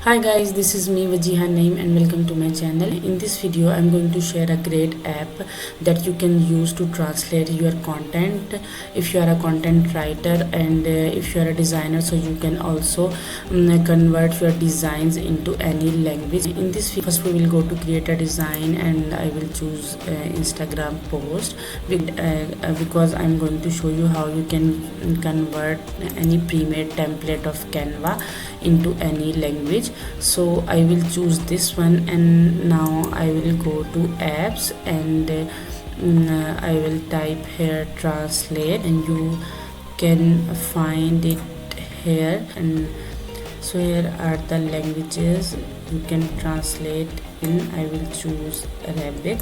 Hi guys, this is me Wajiha Naeem and welcome to my channel. In this video I'm going to share a great app that you can use to translate your content if you are a content writer and if you are a designer, so you can also convert your designs into any language. In this video, first we will go to create a design and I will choose Instagram post because I'm going to show you how you can convert any pre-made template of Canva into any language. So I will choose this one and now I will go to apps and I will type here translate and you can find it here. And so here are the languages you can translate in. I will choose Arabic,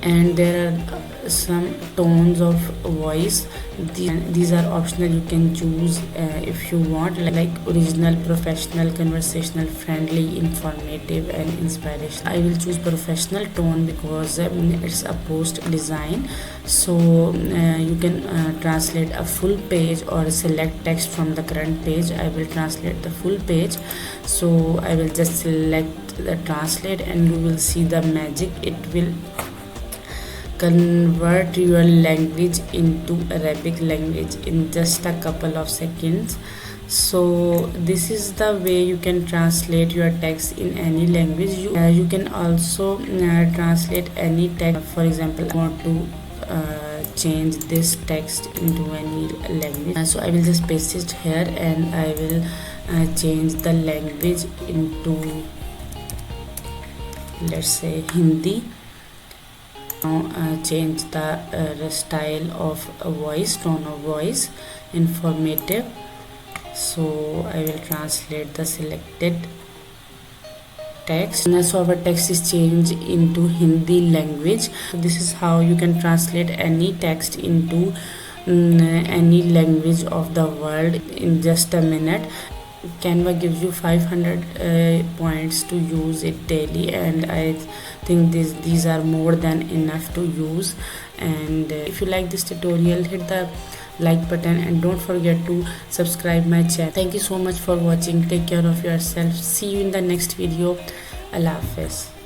and there are some tones of voice. These are optional, you can choose if you want, like original, professional, conversational, friendly, informative and inspirational. I will choose professional tone because it's a post design, so you can translate a full page or select text from the current page. I will translate the full page, so I will just select the translate and you will see the magic. It will convert your language into Arabic language in just a couple of seconds. So this is the way you can translate your text in any language. You can also translate any text. For example, I want to change this text into any language, so I will just paste it here and I will change the language into, let's say, Hindi. Now change the style of voice, tone of voice, informative. So I will translate the selected text. So our text is changed into Hindi language. So this is how you can translate any text into any language of the world in just a minute. Canva gives you 500 points to use it daily, and I think these are more than enough to use. And if you like this tutorial, hit the like button and don't forget to subscribe my channel. Thank you so much for watching. Take care of yourself. See you in the next video. Allah Hafiz.